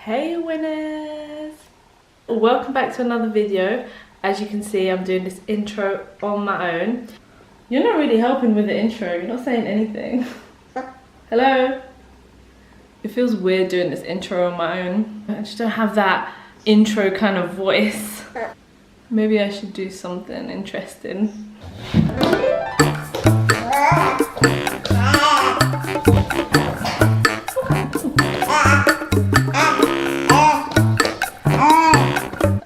Hey winners! Welcome back to another video. As you can see, I'm doing this intro on my own. You're not really helping with the intro, you're not saying anything. Hello? It feels weird doing this intro on my own. I just don't have that intro kind of voice. Maybe I should do something interesting.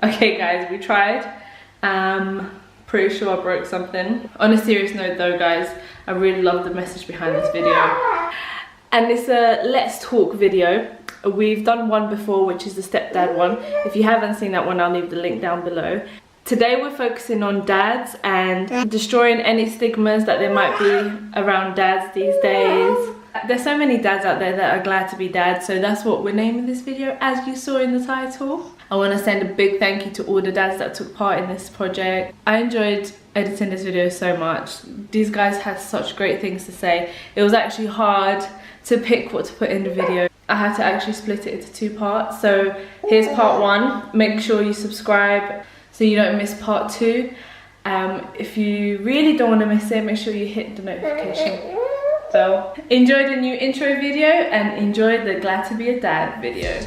Okay guys, we tried. Pretty sure I broke something. On a serious note though guys, I really love the message behind this video. And it's a let's talk video. We've done one before, which is the stepdad one. If you haven't seen that one, I'll leave the link down below. Today we're focusing on dads and destroying any stigmas that there might be around dads these days. There's so many dads out there that are glad to be dads, so that's what we're naming this video, as you saw in the title. I want to send a big thank you to all the dads that took part in this project. I enjoyed editing this video so much. These guys had such great things to say. It was actually hard to pick what to put in the video. I had to actually split it into two parts. So here's part one. Make sure you subscribe so you don't miss part two. If you really don't want to miss it, make sure you hit the notification bell. Enjoy the new intro video and enjoy the glad to be a dad video.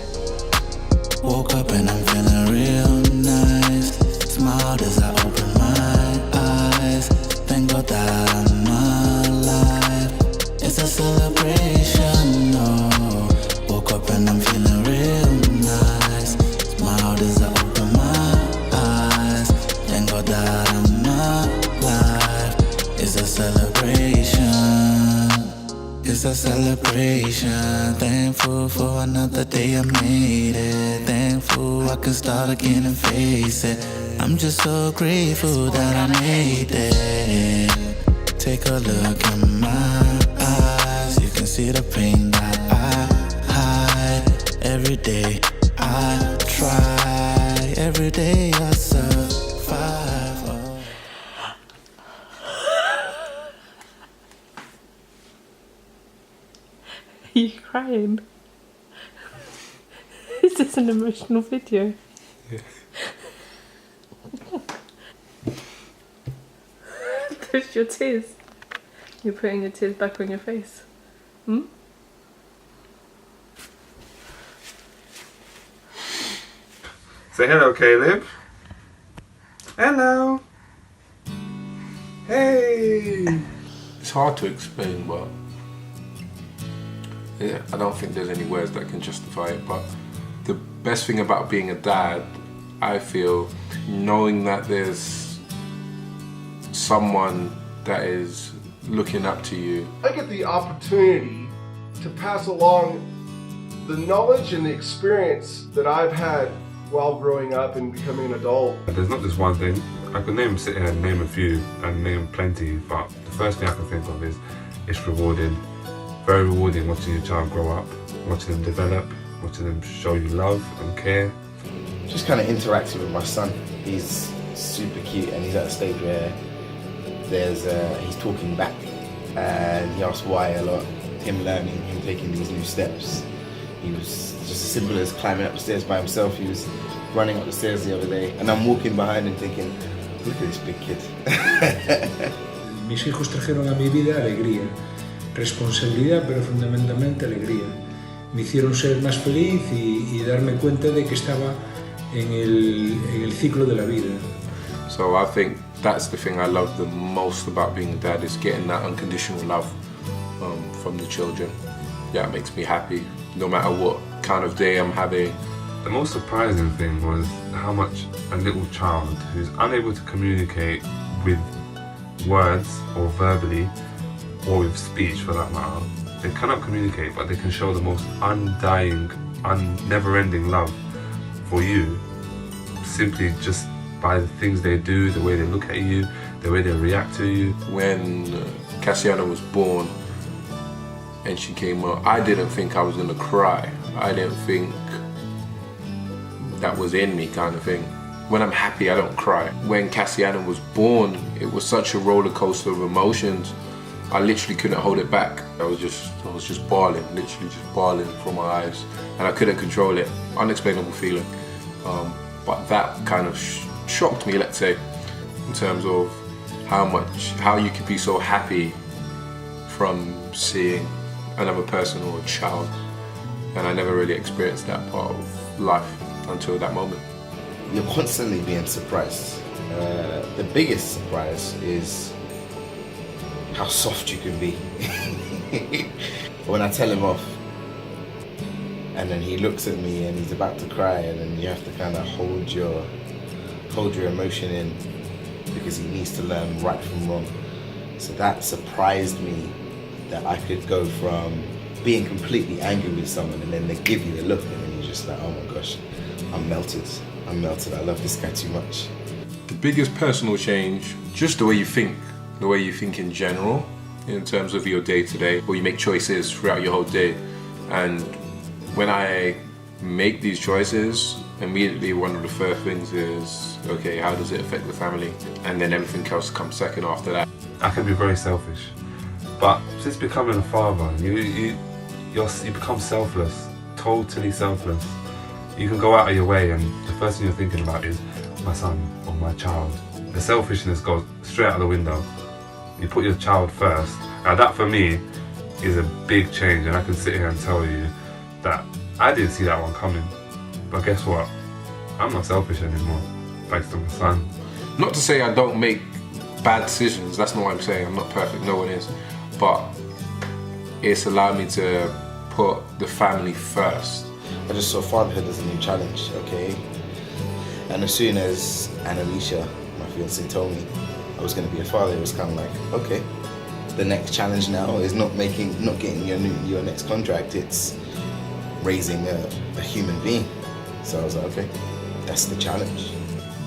Woke up and I'm feeling real nice. Smiled as I open my eyes. Thank God that I'm alive. It's a celebration, no. Woke up and I'm feeling real nice. Smiled as I open my eyes. Thank God that I'm alive. It's a celebration. It's a celebration. Thankful for another day I made it. Thankful I can start again and face it. I'm just so grateful that I made it. Take a look in my eyes. You can see the pain that I hide. Every day I try. Every day I survive. Are you crying? Is this an emotional video? Yeah. There's your tears. You're putting your tears back on your face. Hmm? Say hello, Caleb. Hello. Hey. It's hard to explain, but yeah, I don't think there's any words that can justify it. But the best thing about being a dad, I feel, knowing that there's someone that is looking up to you. I get the opportunity to pass along the knowledge and the experience that I've had while growing up and becoming an adult. There's not just one thing. I could sit here and name a few and name plenty, but the first thing I can think of is it's rewarding. Very rewarding watching your child grow up, watching them develop, watching them show you love and care. Just kind of interacting with my son. He's super cute and he's at a stage where he's talking back and he asks why a lot. Him learning, him taking these new steps. He was just as simple as climbing up the stairs by himself. He was running up the stairs the other day and I'm walking behind him thinking, look at this big kid. Mis hijos trajeron a mi vida alegría, responsabilidad, pero fundamentalmente alegría. Me hicieron ser más feliz y darme cuenta de que estaba en el ciclo de la vida. So I think that's the thing I love the most about being a dad, is getting that unconditional love from the children. Yeah, it makes me happy, no matter what kind of day I'm having. The most surprising thing was how much a little child who's unable to communicate with words or verbally, or with speech for that matter, they cannot communicate, but they can show the most undying, never-ending love for you, simply just by the things they do, the way they look at you, the way they react to you. When Cassiana was born and she came out, I didn't think I was gonna cry. I didn't think that was in me, kind of thing. When I'm happy, I don't cry. When Cassiana was born, it was such a roller coaster of emotions. I literally couldn't hold it back. I was just bawling, literally just bawling from my eyes, and I couldn't control it. Unexplainable feeling. But that kind of shocked me, let's say, in terms of how you could be so happy from seeing another person or a child. And I never really experienced that part of life until that moment. You're constantly being surprised. The biggest surprise is how soft you can be. When I tell him off, and then he looks at me and he's about to cry, and then you have to kind of hold your emotion in because he needs to learn right from wrong. So that surprised me, that I could go from being completely angry with someone and then they give you a look and then you're just like, oh my gosh, I'm melted, I love this guy too much. The biggest personal change, just the way you think in general, in terms of your day-to-day, or you make choices throughout your whole day. And when I make these choices, immediately one of the first things is, okay, how does it affect the family? And then everything else comes second after that. I can be very selfish, but since becoming a father, you become selfless, totally selfless. You can go out of your way and the first thing you're thinking about is my son or my child. The selfishness goes straight out the window. You put your child first. Now that for me is a big change, and I can sit here and tell you that I didn't see that one coming. But guess what? I'm not selfish anymore, thanks to my son. Not to say I don't make bad decisions, that's not what I'm saying, I'm not perfect, no one is. But it's allowed me to put the family first. I just saw fatherhood as a new challenge, okay? And as soon as Annalisa, my fiancée, told me I was going to be a father, it was kind of like, okay, the next challenge now is not getting your next contract, it's raising a human being. So I was like, okay, that's the challenge.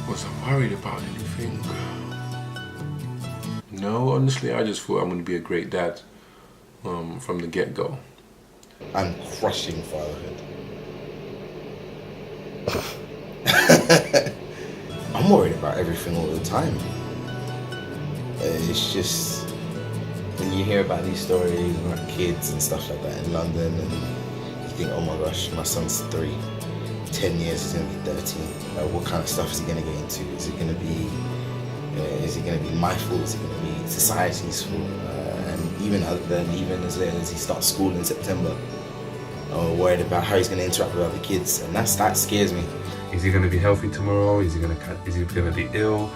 Was I worried about anything? No, honestly, I just thought I'm going to be a great dad from the get-go. I'm crushing fatherhood. I'm worried about everything all the time. It's just, when you hear about these stories about kids and stuff like that in London, and you think, oh my gosh, my son's 3, 10 years, he's going to be 13. What kind of stuff is he going to get into? Is it going to be my fault? Is it going to be society's fault? And even as late as he starts school in September, I'm worried about how he's going to interact with other kids, and that scares me. Is he going to be healthy tomorrow? Is he going to be ill?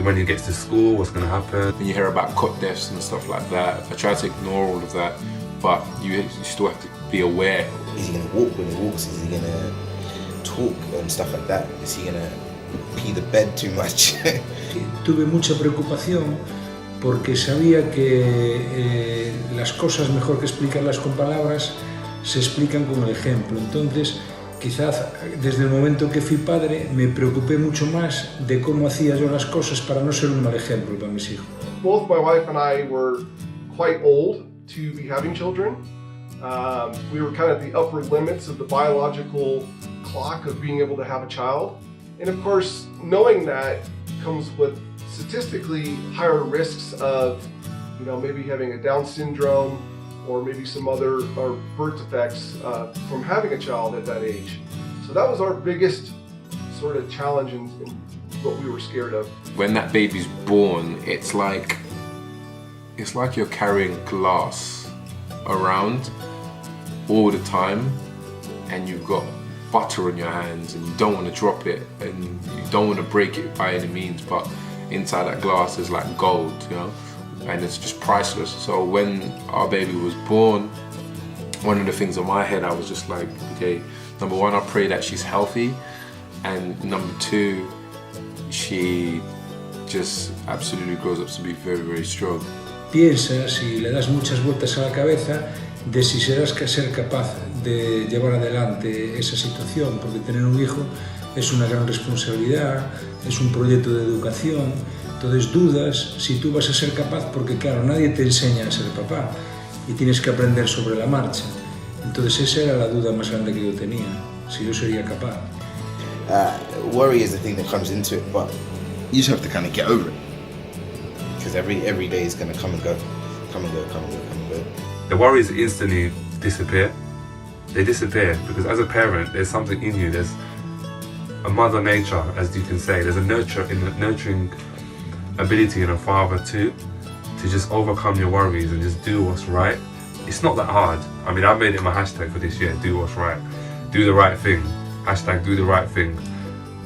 When he gets to school, what's going to happen? When you hear about cut deaths and stuff like that, I try to ignore all of that, but you still have to be aware. Is he going to walk when he walks? Is he going to talk and stuff like that? Is he going to pee the bed too much? Tuve mucha preocupación porque sabía que las cosas, mejor que explicarlas con palabras, se explican con el ejemplo. Entonces, quizás desde el momento que fui padre me preocupé mucho más de cómo hacía yo las cosas para no ser un mal ejemplo para mis hijos. Both my wife and I were quite old to be having children. We were kind of the upper limits of the biological clock of being able to have a child. And of course, knowing that comes with statistically higher risks of, maybe having a Down syndrome or maybe some other birth defects from having a child at that age. So that was our biggest sort of challenge and what we were scared of. When that baby's born, it's like you're carrying glass around all the time, and you've got butter on your hands and you don't want to drop it and you don't want to break it by any means, but inside that glass is like gold, and it's just priceless. So when our baby was born, one of the things in my head, I was just like, okay, number one, I pray that she's healthy, and number two, she just absolutely grows up to be very, very strong. Piensas y le das muchas vueltas a la cabeza de si serás ser capaz de llevar adelante esa situación, porque tener un hijo es una gran responsabilidad, es un proyecto de educación. Entonces dudas si tú vas a ser capaz, porque claro, nadie te enseña a ser papá y tienes que aprender sobre la marcha. Entonces esa era la duda más grande que yo tenía, si yo sería capaz. Worry is the thing that comes into it, but you just have to kind of get over it, because every day is going to come and go. come and go, come and go, come and go. The worries instantly disappear. They disappear because as a parent, there's something in you. There's a mother nature, as you can say. There's a nurturing ability in a father too, to just overcome your worries and just do what's right. It's not that hard. I mean, I made it my hashtag for this year, do what's right. Do the right thing. Hashtag do the right thing.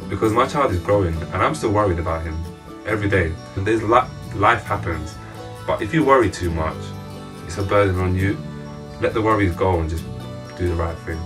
Because my child is growing and I'm still worried about him every day. And there's life happens. But if you worry too much, it's a burden on you. Let the worries go and just do the right thing.